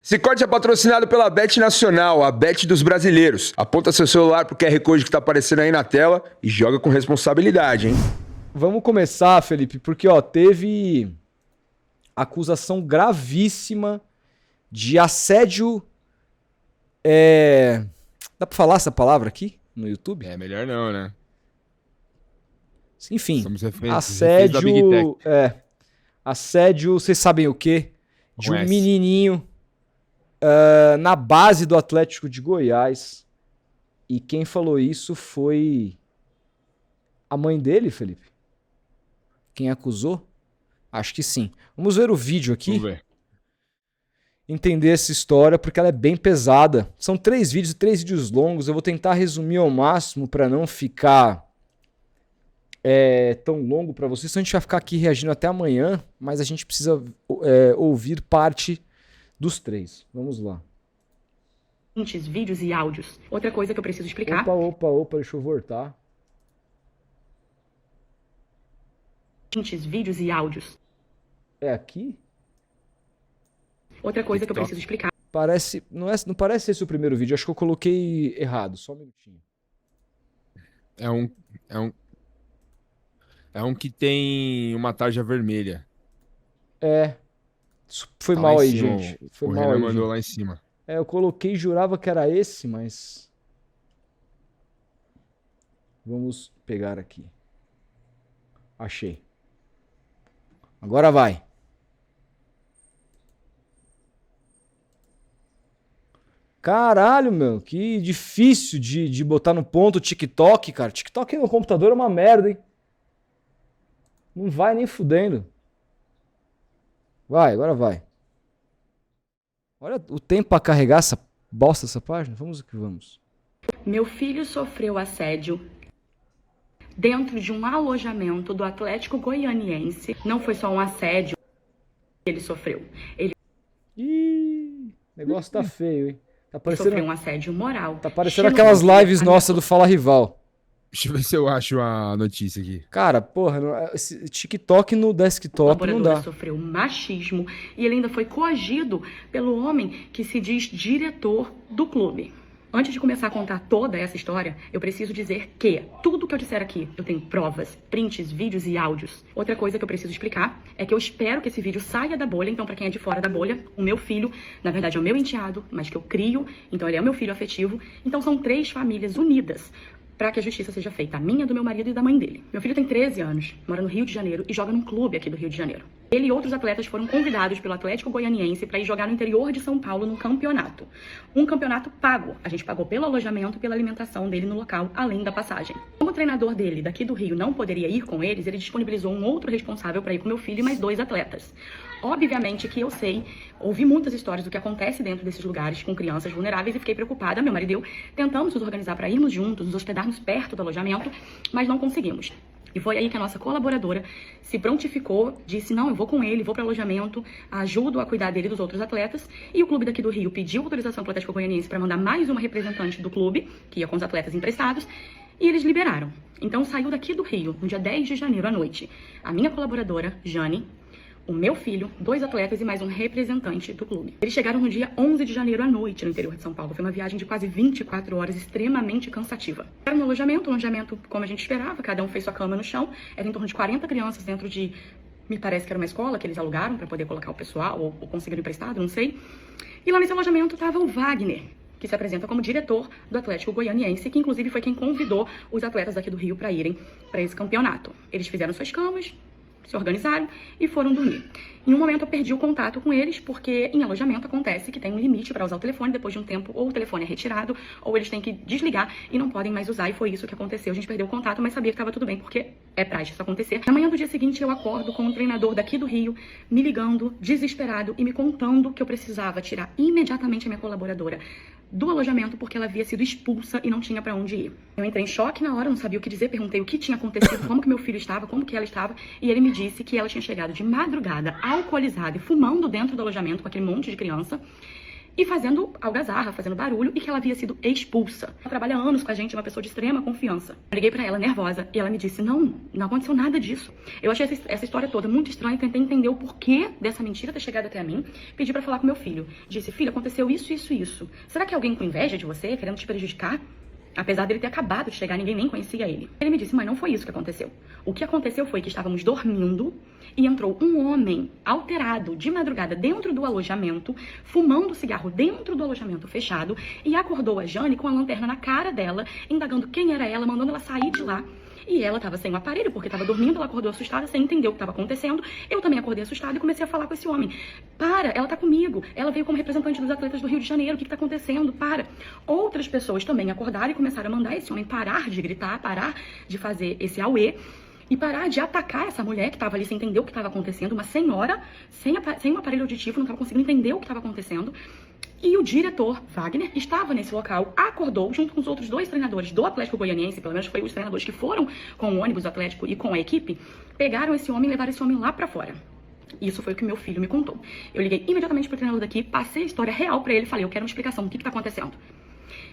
Sicredi é patrocinado pela Bet Nacional, a Bet dos brasileiros. Aponta seu celular pro QR Code que tá aparecendo aí na tela e joga com responsabilidade, hein? Vamos começar, Felipe, porque teve acusação gravíssima de assédio. Dá pra falar essa palavra aqui no YouTube? É melhor não, né? Enfim, assédio. Da Big Tech. Assédio, vocês sabem o quê? De um menininho na base do Atlético de Goiás. E quem falou isso foi a mãe dele, Felipe? Quem acusou? Acho que sim. Vamos ver o vídeo aqui. Vamos ver. Entender essa história, porque ela é bem pesada. São 3 vídeos, 3 vídeos longos. Eu vou tentar resumir ao máximo para não ficar tão longo para vocês. Senão a gente vai ficar aqui reagindo até amanhã, mas a gente precisa ouvir parte dos 3. Vamos lá. Vídeos e áudios. Outra coisa que eu preciso explicar. Opa, deixa eu voltar. Vídeos e áudios. É aqui? Outra coisa que eu preciso explicar. Parece, não parece esse o primeiro vídeo, acho que eu coloquei errado, só um minutinho. É um que tem uma tarja vermelha. Foi Tá mal lá em aí, cima, gente. Foi o mal Renan aí, mandou gente. lá em cima. Eu coloquei e jurava que era esse, mas... Vamos pegar aqui. Achei. Agora vai. Caralho, meu. Que difícil de botar no ponto o TikTok, cara. TikTok no computador é uma merda, hein? Não vai nem fudendo. Vai, agora vai. Olha o tempo pra carregar essa bosta, essa página. Vamos que vamos. Meu filho sofreu assédio dentro de um alojamento do Atlético Goianiense. Não foi só um assédio que ele sofreu. Ele Ih, o negócio tá feio, hein? Tá sofreu parecendo, um assédio moral. tá parecendo aquelas lives nossas do Fala Rival. Deixa eu ver se eu acho a notícia aqui. Cara, porra, esse TikTok no desktop não dá. Sofreu machismo e ele ainda foi coagido pelo homem que se diz diretor do clube. Antes de começar a contar toda essa história, eu preciso dizer que tudo que eu disser aqui, eu tenho provas, prints, vídeos e áudios. Outra coisa que eu preciso explicar é que eu espero que esse vídeo saia da bolha. Então, pra quem é de fora da bolha, o meu filho, na verdade é o meu enteado, mas que eu crio, então ele é o meu filho afetivo. Então são 3 famílias unidas para que a justiça seja feita, a minha, do meu marido e da mãe dele. Meu filho tem 13 anos, mora no Rio de Janeiro e joga num clube aqui do Rio de Janeiro. Ele e outros atletas foram convidados pelo Atlético Goianiense para ir jogar no interior de São Paulo num campeonato. Um campeonato pago. A gente pagou pelo alojamento e pela alimentação dele no local, além da passagem. Como o treinador dele daqui do Rio não poderia ir com eles, ele disponibilizou um outro responsável para ir com meu filho e mais 2 atletas. Obviamente que eu sei, ouvi muitas histórias do que acontece dentro desses lugares com crianças vulneráveis e fiquei preocupada. Meu marido e eu tentamos nos organizar para irmos juntos, nos hospedarmos perto do alojamento, mas não conseguimos. E foi aí que a nossa colaboradora se prontificou, disse, não, eu vou com ele, vou para o alojamento, ajudo a cuidar dele e dos outros atletas. E o clube daqui do Rio pediu autorização para o Atlético Goianiense para mandar mais uma representante do clube, que ia com os atletas emprestados, e eles liberaram. Então saiu daqui do Rio, no dia 10 de janeiro à noite, a minha colaboradora, Jane, o meu filho, 2 atletas e mais um representante do clube. Eles chegaram no dia 11 de janeiro à noite no interior de São Paulo. Foi uma viagem de quase 24 horas, extremamente cansativa. Era um alojamento como a gente esperava, cada um fez sua cama no chão. Era em torno de 40 crianças dentro de, me parece que era uma escola que eles alugaram para poder colocar o pessoal, ou conseguiram emprestado, não sei. E lá nesse alojamento estava o Wagner, que se apresenta como diretor do Atlético Goianiense, que inclusive foi quem convidou os atletas daqui do Rio para irem para esse campeonato. Eles fizeram suas camas, se organizaram e foram dormir. Em um momento eu perdi o contato com eles, porque em alojamento acontece que tem um limite para usar o telefone. Depois de um tempo, ou o telefone é retirado, ou eles têm que desligar e não podem mais usar. E foi isso que aconteceu. A gente perdeu o contato, mas sabia que estava tudo bem, porque é prático isso acontecer. Na manhã do dia seguinte, eu acordo com um treinador daqui do Rio, me ligando, desesperado, e me contando que eu precisava tirar imediatamente a minha colaboradora do alojamento, porque ela havia sido expulsa e não tinha para onde ir. Eu entrei em choque na hora, não sabia o que dizer, perguntei o que tinha acontecido, como que meu filho estava, como que ela estava, e ele me disse que ela tinha chegado de madrugada, alcoolizada e fumando dentro do alojamento com aquele monte de criança, e fazendo algazarra, fazendo barulho, e que ela havia sido expulsa. Ela trabalha há anos com a gente, é uma pessoa de extrema confiança. Eu liguei pra ela nervosa e ela me disse, não aconteceu nada disso. Eu achei essa história toda muito estranha, tentei entender o porquê dessa mentira ter chegado até a mim, pedi pra falar com meu filho. Disse, filho, aconteceu isso, isso, isso. Será que é alguém com inveja de você, querendo te prejudicar? Apesar dele ter acabado de chegar, ninguém nem conhecia ele. Ele me disse, mãe, não foi isso que aconteceu. O que aconteceu foi que estávamos dormindo e entrou um homem alterado de madrugada dentro do alojamento, fumando cigarro dentro do alojamento fechado, e acordou a Jane com a lanterna na cara dela, indagando quem era ela, mandando ela sair de lá. E ela estava sem o aparelho, porque estava dormindo, ela acordou assustada, sem entender o que estava acontecendo. Eu também acordei assustada e comecei a falar com esse homem. Para, ela tá comigo. Ela veio como representante dos atletas do Rio de Janeiro. O que está acontecendo? Para. Outras pessoas também acordaram e começaram a mandar esse homem parar de gritar, parar de fazer esse auê e parar de atacar essa mulher que estava ali sem entender o que estava acontecendo. Uma senhora sem um aparelho auditivo, não estava conseguindo entender o que estava acontecendo. E o diretor, Wagner, estava nesse local, acordou junto com os outros 2 treinadores do Atlético Goianiense, pelo menos foi os treinadores que foram com o ônibus do Atlético e com a equipe, pegaram esse homem e levaram esse homem lá pra fora. Isso foi o que meu filho me contou. Eu liguei imediatamente pro treinador daqui, passei a história real pra ele, falei, eu quero uma explicação do que tá acontecendo.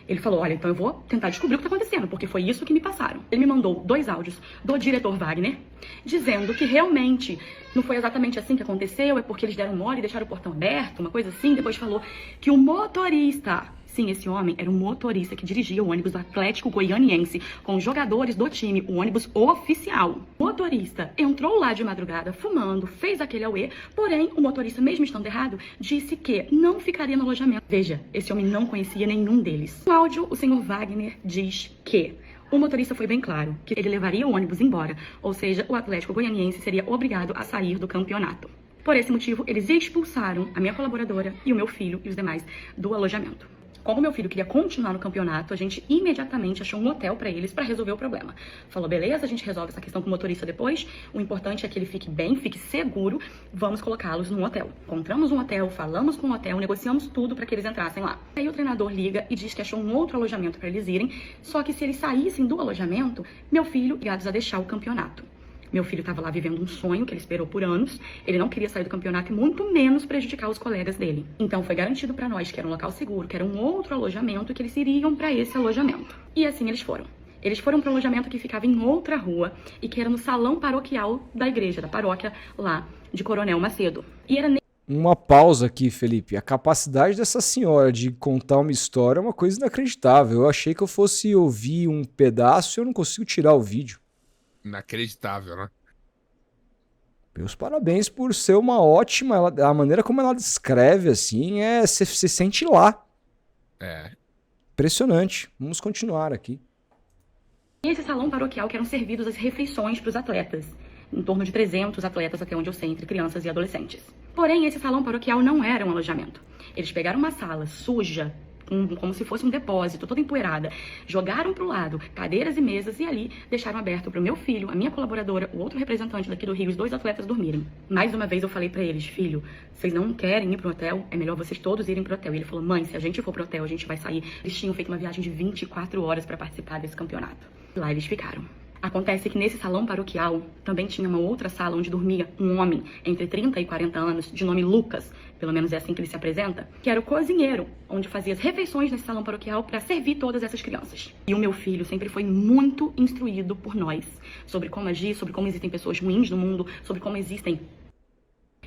Ele falou, olha, então eu vou tentar descobrir o que tá acontecendo, porque foi isso que me passaram. Ele me mandou 2 áudios do diretor Wagner, dizendo que realmente não foi exatamente assim que aconteceu, é porque eles deram mole e deixaram o portão aberto, uma coisa assim. Depois falou que o motorista, sim, esse homem era um motorista que dirigia o ônibus do Atlético Goianiense com os jogadores do time, o ônibus oficial. O motorista entrou lá de madrugada fumando, fez aquele auê, porém o motorista, mesmo estando errado, disse que não ficaria no alojamento. Veja, esse homem não conhecia nenhum deles. No áudio, o senhor Wagner diz que o motorista foi bem claro que ele levaria o ônibus embora, ou seja, o Atlético Goianiense seria obrigado a sair do campeonato. Por esse motivo, eles expulsaram a minha colaboradora e o meu filho e os demais do alojamento. Como meu filho queria continuar no campeonato, a gente imediatamente achou um hotel pra eles pra resolver o problema. Falou, beleza, a gente resolve essa questão com o motorista depois, o importante é que ele fique bem, fique seguro, vamos colocá-los num hotel. Encontramos um hotel, falamos com o hotel, negociamos tudo pra que eles entrassem lá. Aí o treinador liga e diz que achou um outro alojamento pra eles irem, só que se eles saíssem do alojamento, meu filho obrigados a deixar o campeonato. Meu filho estava lá vivendo um sonho que ele esperou por anos. Ele não queria sair do campeonato e muito menos prejudicar os colegas dele. Então foi garantido para nós que era um local seguro, que era um outro alojamento, que eles iriam para esse alojamento. E assim eles foram. Eles foram para um alojamento que ficava em outra rua e que era no salão paroquial da igreja, da paróquia lá de Coronel Macedo. E era Uma pausa aqui, Felipe. A capacidade dessa senhora de contar uma história é uma coisa inacreditável. Eu achei que eu fosse ouvir um pedaço e eu não consigo tirar o vídeo. Inacreditável, né? Meus parabéns por ser uma ótima... A maneira como ela descreve, assim, você se sente lá. É. Impressionante. Vamos continuar aqui. esse salão paroquial que eram servidos as refeições para os atletas. Em torno de 300 atletas, até onde eu sei, entre crianças e adolescentes. Porém, esse salão paroquial não era um alojamento. Eles pegaram uma sala suja, como se fosse um depósito, toda empoeirada, jogaram pro lado cadeiras e mesas e ali deixaram aberto pro meu filho, a minha colaboradora, o outro representante daqui do Rio, os 2 atletas dormirem. Mais uma vez eu falei pra eles, filho, vocês não querem ir pro hotel? É melhor vocês todos irem pro hotel. E ele falou, mãe, se a gente for pro hotel, a gente vai sair. Eles tinham feito uma viagem de 24 horas pra participar desse campeonato. E lá eles ficaram. Acontece que nesse salão paroquial também tinha uma outra sala onde dormia um homem entre 30 e 40 anos, de nome Lucas, pelo menos é assim que ele se apresenta, que era o cozinheiro, onde fazia as refeições nesse salão paroquial para servir todas essas crianças. E o meu filho sempre foi muito instruído por nós sobre como agir, sobre como existem pessoas ruins no mundo, sobre como existem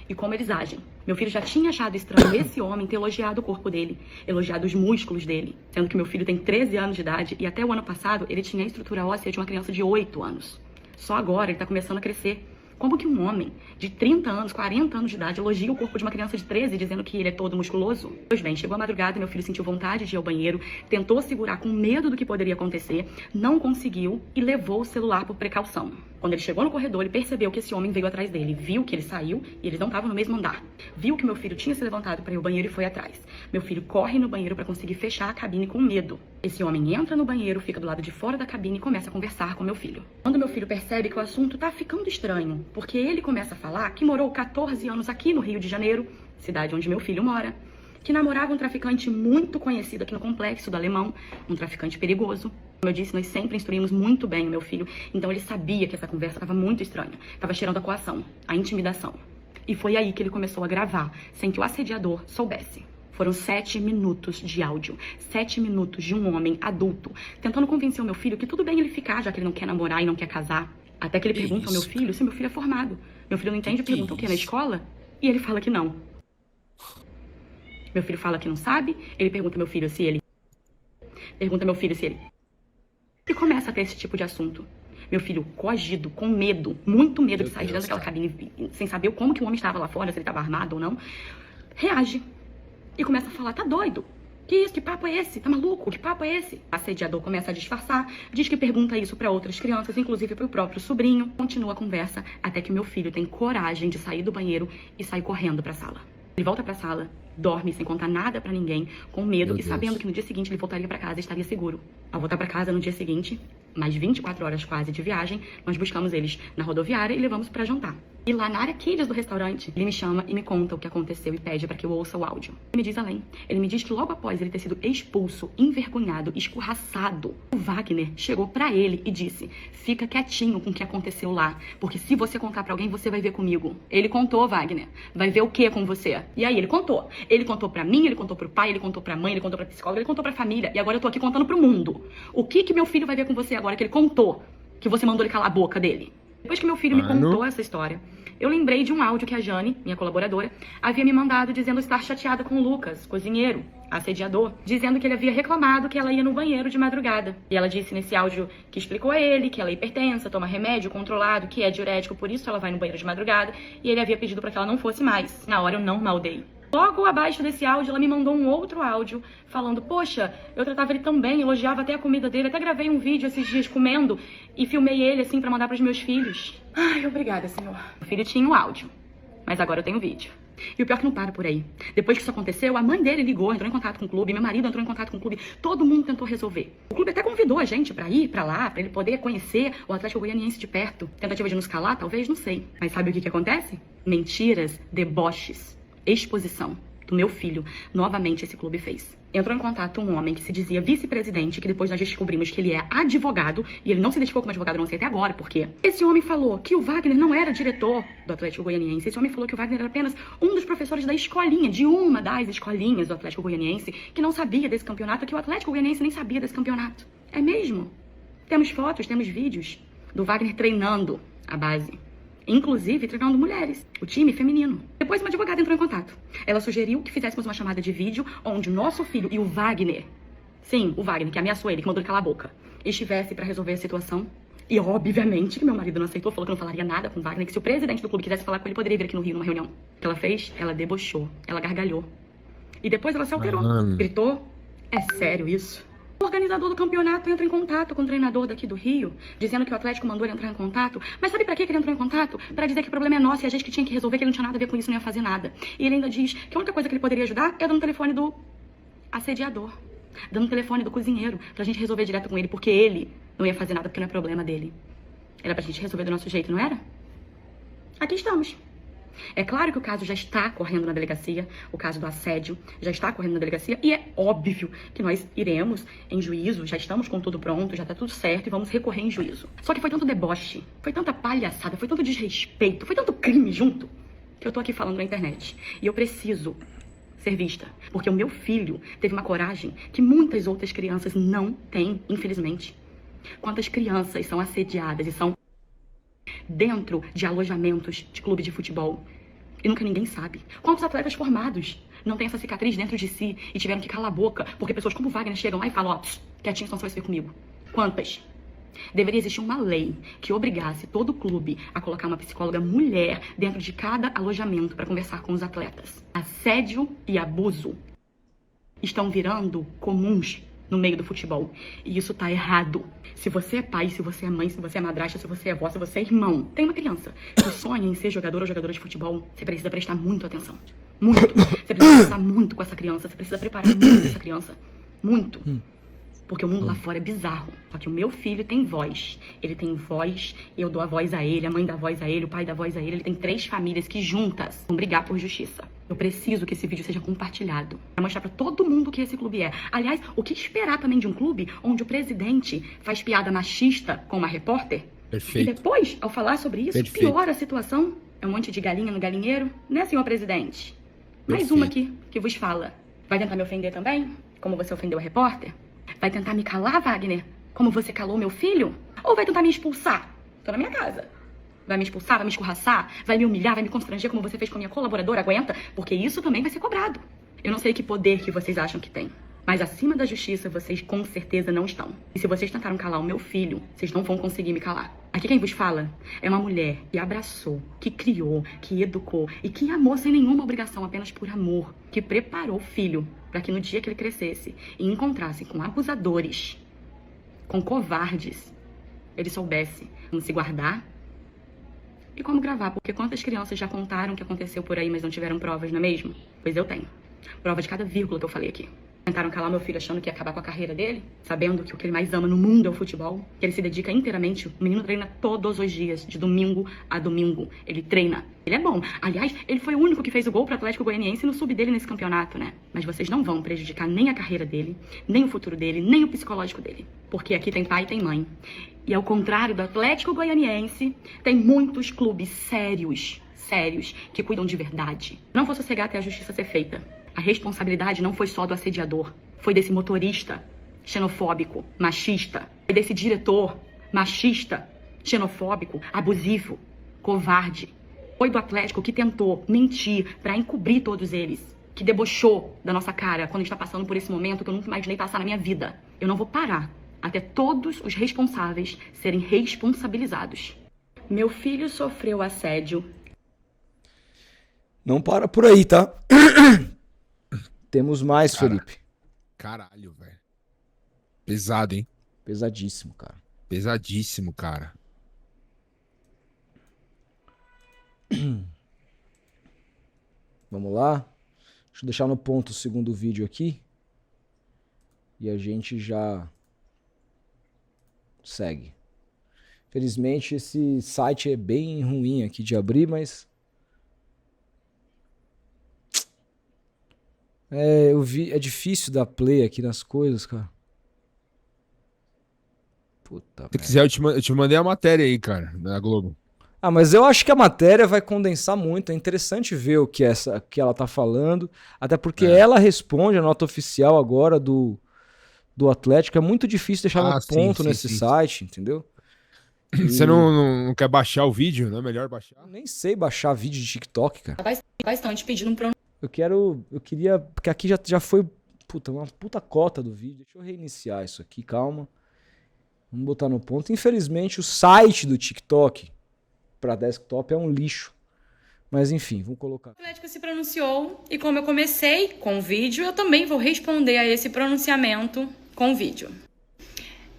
e como eles agem. Meu filho já tinha achado estranho esse homem ter elogiado o corpo dele, elogiado os músculos dele, sendo que meu filho tem 13 anos de idade e até o ano passado ele tinha a estrutura óssea de uma criança de 8 anos. Só agora ele tá começando a crescer. Como que um homem de 30 anos, 40 anos de idade elogia o corpo de uma criança de 13 dizendo que ele é todo musculoso? Pois bem, chegou a madrugada, meu filho sentiu vontade de ir ao banheiro, tentou segurar com medo do que poderia acontecer, não conseguiu e levou o celular por precaução. Quando ele chegou no corredor, ele percebeu que esse homem veio atrás dele, viu que ele saiu e eles não estavam no mesmo andar. Viu que meu filho tinha se levantado para ir ao banheiro e foi atrás. Meu filho corre no banheiro para conseguir fechar a cabine com medo. Esse homem entra no banheiro, fica do lado de fora da cabine e começa a conversar com meu filho. Quando meu filho percebe que o assunto tá ficando estranho, porque ele começa a falar que morou 14 anos aqui no Rio de Janeiro, cidade onde meu filho mora, que namorava um traficante muito conhecido aqui no Complexo do Alemão, um traficante perigoso. Como eu disse, nós sempre instruímos muito bem o meu filho, então ele sabia que essa conversa estava muito estranha, estava cheirando a coação, a intimidação. E foi aí que ele começou a gravar, sem que o assediador soubesse. Foram 7 minutos de áudio. 7 minutos de um homem adulto tentando convencer o meu filho que tudo bem ele ficar, já que ele não quer namorar e não quer casar. Até que ele pergunta ao meu filho se meu filho é formado. Meu filho não entende e pergunta o quê? Na escola? E ele fala que não. Meu filho fala que não sabe. Ele pergunta ao meu filho se ele... E começa a ter esse tipo de assunto. Meu filho coagido, com medo, muito medo de sair de dentro daquela cabine, sem saber como que o homem estava lá fora, se ele estava armado ou não, reage e começa a falar, tá doido? Que isso? Que papo é esse? Tá maluco? Que papo é esse? O assediador começa a disfarçar, diz que pergunta isso para outras crianças, inclusive pro próprio sobrinho. Continua a conversa até que meu filho tem coragem de sair do banheiro e sair correndo pra sala. Ele volta pra sala, dorme sem contar nada pra ninguém, com medo e sabendo que no dia seguinte ele voltaria pra casa e estaria seguro. Ao voltar pra casa no dia seguinte, mais 24 horas quase de viagem, nós buscamos eles na rodoviária e levamos pra jantar. E lá na área kids do restaurante, ele me chama e me conta o que aconteceu e pede pra que eu ouça o áudio. Ele me diz além. Ele me diz que logo após ele ter sido expulso, envergonhado, escorraçado, o Wagner chegou pra ele e disse: fica quietinho com o que aconteceu lá, porque se você contar pra alguém, você vai ver comigo. Ele contou, Wagner. Vai ver o que com você? E aí ele contou. Ele contou pra mim, ele contou pro pai, ele contou pra mãe, ele contou pra psicóloga, ele contou pra família. E agora eu tô aqui contando pro mundo. O que meu filho vai ver com você agora que ele contou que você mandou ele calar a boca dele? Depois que meu filho me contou essa história, eu lembrei de um áudio que a Jane, minha colaboradora, havia me mandado dizendo estar chateada com o Lucas, cozinheiro, assediador, dizendo que ele havia reclamado que ela ia no banheiro de madrugada. E ela disse nesse áudio que explicou a ele que ela é hipertensa, toma remédio controlado, que é diurético, por isso ela vai no banheiro de madrugada, e ele havia pedido para que ela não fosse mais. Na hora eu não maldei. Logo abaixo desse áudio, ela me mandou um outro áudio falando: poxa, eu tratava ele tão bem, elogiava até a comida dele, até gravei um vídeo esses dias comendo e filmei ele assim pra mandar pros meus filhos. Ai, obrigada, senhor. O filho tinha o áudio, mas agora eu tenho o vídeo. E o pior é que não para por aí. Depois que isso aconteceu, a mãe dele ligou, entrou em contato com o clube, meu marido entrou em contato com o clube, todo mundo tentou resolver. O clube até convidou a gente pra ir pra lá, pra ele poder conhecer o Atlético Goianiense de perto. Tentativa de nos calar, talvez, não sei. Mas sabe o que acontece? Mentiras, deboches, exposição do meu filho. Novamente esse clube fez. Entrou em contato um homem que se dizia vice-presidente, que depois nós descobrimos que ele é advogado, e ele não se identificou como advogado, não sei até agora, porque esse homem falou que o Wagner não era diretor do Atlético Goianiense. Esse homem falou que o Wagner era apenas um dos professores da escolinha, de uma das escolinhas do Atlético Goianiense, que não sabia desse campeonato, que o Atlético Goianiense nem sabia desse campeonato. É mesmo? Temos fotos, temos vídeos do Wagner treinando a base. Inclusive treinando mulheres, o time feminino. Depois uma advogada entrou em contato. Ela sugeriu que fizéssemos uma chamada de vídeo onde o nosso filho e o Wagner, sim, o Wagner, que ameaçou ele, que mandou ele calar a boca, estivesse pra resolver a situação. E obviamente que meu marido não aceitou, falou que não falaria nada com o Wagner, que se o presidente do clube quisesse falar com ele, poderia vir aqui no Rio numa reunião. O que ela fez? Ela debochou, ela gargalhou. E depois ela se alterou, gritou: é sério isso? O organizador do campeonato entra em contato com o treinador daqui do Rio, dizendo que o Atlético mandou ele entrar em contato. Mas sabe pra que ele entrou em contato? Pra dizer que o problema é nosso e a gente que tinha que resolver, que ele não tinha nada a ver com isso, não ia fazer nada. E ele ainda diz que a única coisa que ele poderia ajudar é dando o telefone do assediador, dando o telefone do cozinheiro, pra gente resolver direto com ele, porque ele não ia fazer nada, porque não é problema dele. Era pra gente resolver do nosso jeito, não era? Aqui estamos. É claro que o caso já está correndo na delegacia, o caso do assédio já está correndo na delegacia, e é óbvio que nós iremos em juízo, já estamos com tudo pronto, já está tudo certo e vamos recorrer em juízo. Só que foi tanto deboche, foi tanta palhaçada, foi tanto desrespeito, foi tanto crime junto, que eu tô aqui falando na internet. E eu preciso ser vista, porque o meu filho teve uma coragem que muitas outras crianças não têm, infelizmente. Quantas crianças são assediadas e são dentro de alojamentos de clube de futebol e nunca ninguém sabe? Quantos atletas formados não têm essa cicatriz dentro de si e tiveram que calar a boca porque pessoas como o Wagner chegam lá e falam: ó, quietinho, senão você vai se ver comigo? Quantas? Deveria existir uma lei que obrigasse todo clube a colocar uma psicóloga mulher dentro de cada alojamento para conversar com os atletas. Assédio e abuso estão virando comuns no meio do futebol. E isso tá errado. Se você é pai, se você é mãe, se você é madrasta, se você é avó, se você é irmão, tem uma criança que sonha em ser jogador ou jogadora de futebol, você precisa prestar muito atenção. Muito. Você precisa pensar muito com essa criança, você precisa preparar muito essa criança. Muito. Porque o mundo lá fora é bizarro. Só que o meu filho tem voz. Ele tem voz, eu dou a voz a ele, a mãe dá a voz a ele, o pai dá a voz a ele. Ele tem 3 famílias que juntas vão brigar por justiça. Eu preciso que esse vídeo seja compartilhado pra mostrar pra todo mundo o que esse clube é. Aliás, o que esperar também de um clube onde o presidente faz piada machista com uma repórter? Perfeito. E depois, ao falar sobre isso, piora a situação. É um monte de galinha no galinheiro, né, senhor presidente? Mais uma aqui que vos fala. Vai tentar me ofender também? Como você ofendeu a repórter? Vai tentar me calar, Wagner? Como você calou meu filho? Ou vai tentar me expulsar? Tô na minha casa. Vai me expulsar, vai me escorraçar, vai me humilhar, vai me constranger como você fez com a minha colaboradora, aguenta? Porque isso também vai ser cobrado. Eu não sei que poder que vocês acham que tem, mas acima da justiça vocês com certeza não estão. E se vocês tentaram calar o meu filho, vocês não vão conseguir me calar. Aqui quem vos fala é uma mulher que abraçou, que criou, que educou e que amou sem nenhuma obrigação, apenas por amor, que preparou o filho para que no dia que ele crescesse e encontrasse com abusadores, com covardes, ele soubesse como se guardar e como gravar, porque quantas crianças já contaram o que aconteceu por aí, mas não tiveram provas, não é mesmo? Pois eu tenho. Prova de cada vírgula que eu falei aqui. Tentaram calar meu filho achando que ia acabar com a carreira dele, sabendo que o que ele mais ama no mundo é o futebol, que ele se dedica inteiramente. O menino treina todos os dias, de domingo a domingo. Ele treina. Ele é bom. Aliás, ele foi o único que fez o gol pro Atlético Goianiense no sub dele nesse campeonato, né? Mas vocês não vão prejudicar nem a carreira dele, nem o futuro dele, nem o psicológico dele. Porque aqui tem pai e tem mãe. E ao contrário do Atlético Goianiense, tem muitos clubes sérios, que cuidam de verdade. Não vou sossegar até a justiça ser feita. A responsabilidade não foi só do assediador, foi desse motorista xenofóbico, machista, foi desse diretor machista, xenofóbico, abusivo, covarde. Foi do Atlético que tentou mentir para encobrir todos eles, que debochou da nossa cara quando a gente tá passando por esse momento que eu nunca imaginei passar na minha vida. Eu não vou parar até todos os responsáveis serem responsabilizados. Meu filho sofreu assédio. Não para por aí, tá? Temos mais, Felipe. Caralho, velho. Pesado, hein? Pesadíssimo, cara. Pesadíssimo, cara. Vamos lá. Deixa eu deixar no ponto o segundo vídeo aqui. E a gente já segue. Felizmente esse site é bem ruim aqui de abrir, mas é difícil dar play aqui nas coisas, cara. Puta Se quiser, eu te mandei a matéria aí, cara, da Globo. Ah, mas eu acho que a matéria vai condensar muito. É interessante ver o que ela tá falando. Até porque ela responde a nota oficial agora do Atlético. É muito difícil deixar no ponto nesse site, entendeu? Você não quer baixar o vídeo? Não é melhor baixar? Eu nem sei baixar vídeo de TikTok, cara. Bastante pedindo Eu queria... Porque aqui já foi uma puta cota do vídeo. Deixa eu reiniciar isso aqui, calma. Vamos botar no ponto. Infelizmente, o site do TikTok para desktop é um lixo. Mas enfim, vamos colocar. O Atlético se pronunciou e como eu comecei com o vídeo, eu também vou responder a esse pronunciamento com o vídeo.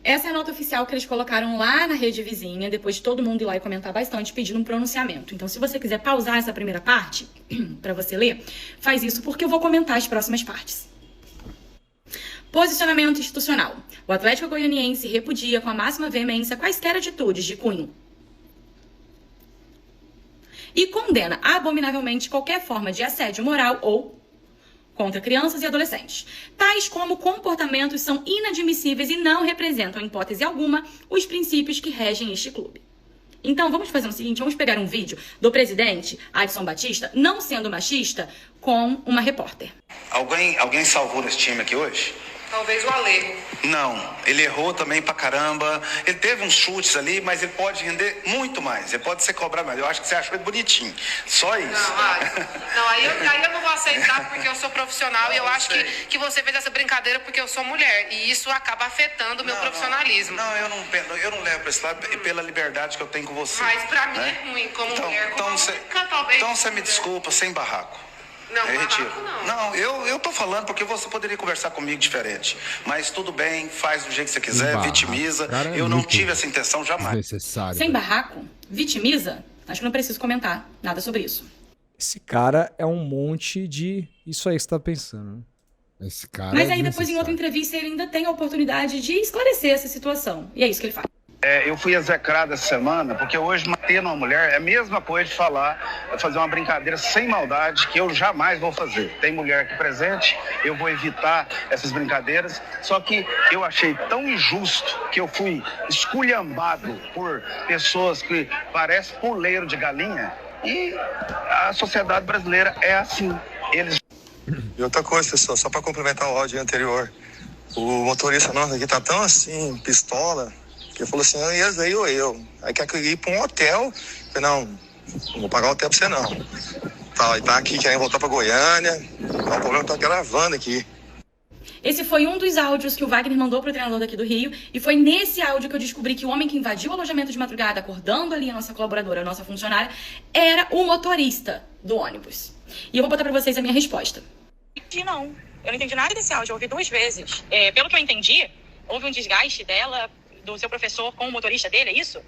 Essa é a nota oficial que eles colocaram lá na rede vizinha, depois de todo mundo ir lá e comentar bastante, pedindo um pronunciamento. Então, se você quiser pausar essa primeira parte, para você ler, faz isso porque eu vou comentar as próximas partes. Posicionamento institucional. O Atlético Goianiense repudia com a máxima veemência quaisquer atitudes de cunho e condena abominavelmente qualquer forma de assédio moral ou contra crianças e adolescentes. Tais como comportamentos são inadmissíveis e não representam, em hipótese alguma, os princípios que regem este clube. Então, vamos fazer o seguinte, vamos pegar um vídeo do presidente Adson Batista, não sendo machista, com uma repórter. Alguém salvou nesse time aqui hoje? Talvez o Alê. Não, ele errou também pra caramba. Ele teve uns chutes ali, mas ele pode render muito mais. Ele pode ser cobrado mais. Eu acho que você achou ele bonitinho. Só isso. Não, aí eu não vou aceitar porque eu sou profissional e eu acho que você fez essa brincadeira porque eu sou mulher. E isso acaba afetando o meu profissionalismo. Não, eu não levo pra esse lado pela liberdade que eu tenho com você. Mas pra mim é ruim, como mulher, como talvez. Então você me desculpa, sem barraco. Não, retiro. Não, eu tô falando porque você poderia conversar comigo diferente. Mas tudo bem, faz do jeito que você quiser, vitimiza. Eu não tive essa intenção jamais. Necessário. Sem barraco? Vitimiza? Acho que não preciso comentar nada sobre isso. Esse cara é um monte de... Isso aí que você tá pensando, né? Esse cara Mas aí depois em outra entrevista ele ainda tem a oportunidade de esclarecer essa situação. E é isso que ele faz. Eu fui execrado essa semana porque hoje bater numa mulher é a mesma coisa de fazer uma brincadeira sem maldade que eu jamais vou fazer. Tem mulher aqui presente, eu vou evitar essas brincadeiras, só que eu achei tão injusto que eu fui esculhambado por pessoas que parecem puleiro de galinha e a sociedade brasileira é assim. E outra coisa, pessoal, só para complementar o áudio anterior, o motorista nosso aqui tá tão assim, pistola, que ele falou assim, aí ou eu. Aí quer que eu ir para um hotel. Eu falei, não vou pagar um hotel para você não. Tá aqui querendo voltar para Goiânia, o problema tá gravando aqui. Esse foi um dos áudios que o Wagner mandou pro treinador daqui do Rio, e foi nesse áudio que eu descobri que o homem que invadiu o alojamento de madrugada, acordando ali a nossa colaboradora, a nossa funcionária, era o motorista do ônibus. E eu vou botar pra vocês a minha resposta. Não, eu não entendi nada desse áudio, eu ouvi 2 vezes. Pelo que eu entendi, houve um desgaste dela, do seu professor com o motorista dele, é isso?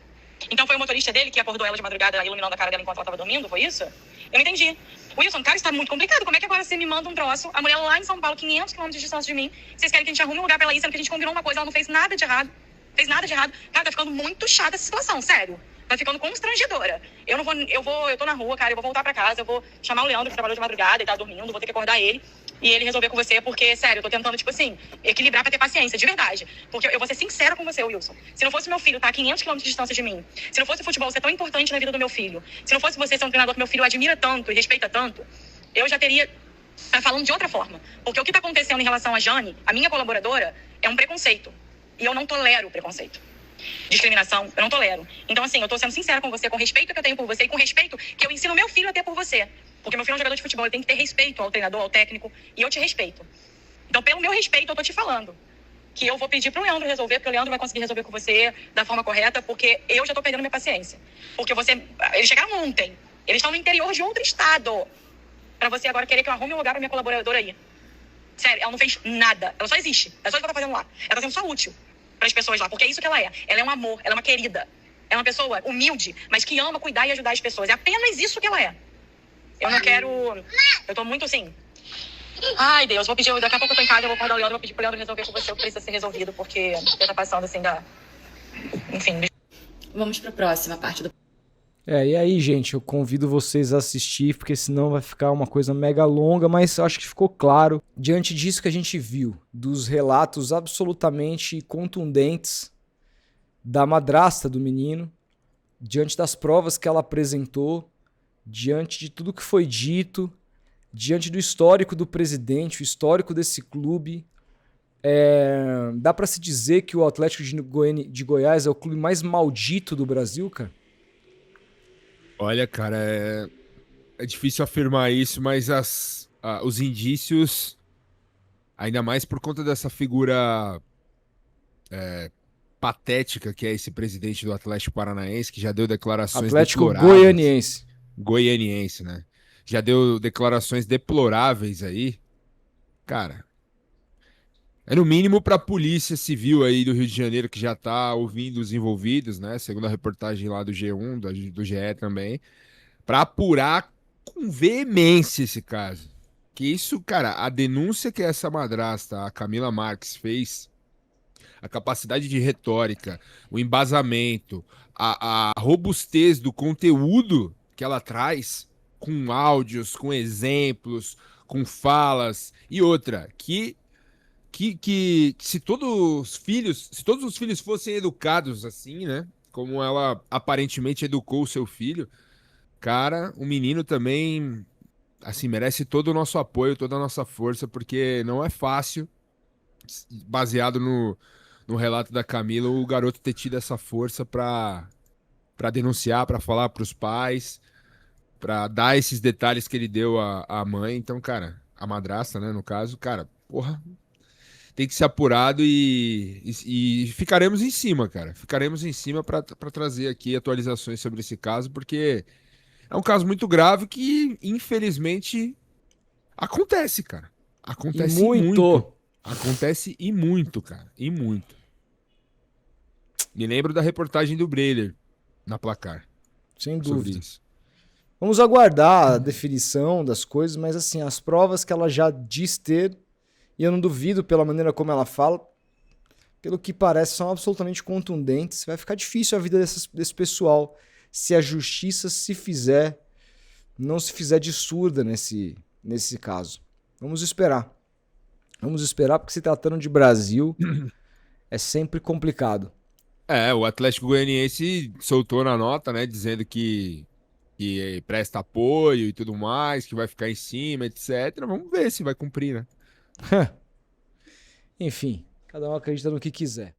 Então foi o motorista dele que acordou ela de madrugada, iluminando a cara dela enquanto ela tava dormindo, foi isso? Eu não entendi. Wilson, cara, isso tá muito complicado. Como é que agora você me manda um troço, a mulher lá em São Paulo, 500 km de distância de mim, vocês querem que a gente arrume um lugar pra ela ir, sendo que a gente combinou uma coisa, ela não fez nada de errado. Cara, tá ficando muito chata essa situação, sério. Tá ficando constrangedora. Eu tô na rua, cara, eu vou voltar pra casa, eu vou chamar o Leandro, que trabalhou de madrugada e tá dormindo, vou ter que acordar ele e ele resolver com você, porque, sério, eu tô tentando, tipo assim, equilibrar pra ter paciência, de verdade. Porque eu vou ser sincera com você, Wilson. Se não fosse meu filho tá a 500 km de distância de mim, se não fosse o futebol ser tão importante na vida do meu filho, se não fosse você ser um treinador que meu filho admira tanto e respeita tanto, eu já teria falando de outra forma. Porque o que tá acontecendo em relação a Jane, a minha colaboradora, é um preconceito. E eu não tolero preconceito. Discriminação, eu não tolero. Então, assim, eu tô sendo sincera com você, com o respeito que eu tenho por você e com o respeito que eu ensino meu filho a ter por você. Porque meu filho é um jogador de futebol, ele tem que ter respeito ao treinador, ao técnico, e eu te respeito. Então, pelo meu respeito, eu tô te falando que eu vou pedir pro Leandro resolver, porque o Leandro vai conseguir resolver com você da forma correta, porque eu já tô perdendo minha paciência. Porque eles chegaram ontem, eles estão no interior de outro estado, pra você agora querer que eu arrume um lugar pra minha colaboradora aí. Sério, ela não fez nada, ela só existe, é só isso que ela tá fazendo lá. Ela tá sendo só útil para as pessoas lá, porque é isso que ela é. Ela é um amor, ela é uma querida. É uma pessoa humilde, mas que ama cuidar e ajudar as pessoas. É apenas isso que ela é. Eu não quero... Eu tô muito assim... Ai, Deus, vou pedir... Daqui a pouco eu tô em casa, eu vou acordar o Leandro, vou pedir pro Leandro resolver com você o que precisa ser resolvido, porque já tá passando assim da... Enfim. Vamos pra próxima parte do... E aí, gente, eu convido vocês a assistir, porque senão vai ficar uma coisa mega longa, mas eu acho que ficou claro, diante disso que a gente viu, dos relatos absolutamente contundentes da madrasta do menino, diante das provas que ela apresentou, diante de tudo que foi dito, diante do histórico do presidente, o histórico desse clube, dá pra se dizer que o Atlético de Goiás é o clube mais maldito do Brasil, cara? Olha, cara, é difícil afirmar isso, mas os indícios, ainda mais por conta dessa figura patética que é esse presidente do Atlético Paranaense, que já deu declarações Atlético deploráveis. Goianiense, né? Já deu declarações deploráveis aí. Cara, é no mínimo pra Polícia Civil aí do Rio de Janeiro, que já tá ouvindo os envolvidos, né? Segundo a reportagem lá do G1, do GE também, pra apurar com veemência esse caso. Que isso, cara, a denúncia que essa madrasta, a Camila Marques, fez, a capacidade de retórica, o embasamento, a robustez do conteúdo que ela traz, com áudios, com exemplos, com falas, e outra, que se todos os filhos fossem educados assim, né? Como ela aparentemente educou o seu filho, cara, o menino também, assim, merece todo o nosso apoio, toda a nossa força, porque não é fácil, baseado no relato da Camila, o garoto ter tido essa força pra denunciar, pra falar pros pais, pra dar esses detalhes que ele deu à mãe. Então, cara, a madrasta, né, no caso, cara, porra, tem que ser apurado e ficaremos em cima, cara. Ficaremos em cima pra trazer aqui atualizações sobre esse caso, porque é um caso muito grave que, infelizmente, acontece, cara. Acontece E muito. Acontece e muito, cara. E muito. Me lembro da reportagem do Breiler na Placar. Sem Sobre dúvida. isso. Vamos aguardar a definição das coisas, mas assim, as provas que ela já diz ter, e eu não duvido pela maneira como ela fala, pelo que parece, são absolutamente contundentes. Vai ficar difícil a vida desse pessoal se a justiça não se fizer de surda nesse caso. Vamos esperar. Vamos esperar, porque se tratando de Brasil, é sempre complicado. O Atlético Goianiense soltou na nota, né, dizendo que que presta apoio e tudo mais, que vai ficar em cima, etc. Vamos ver se vai cumprir, né? Enfim, cada um acredita no que quiser.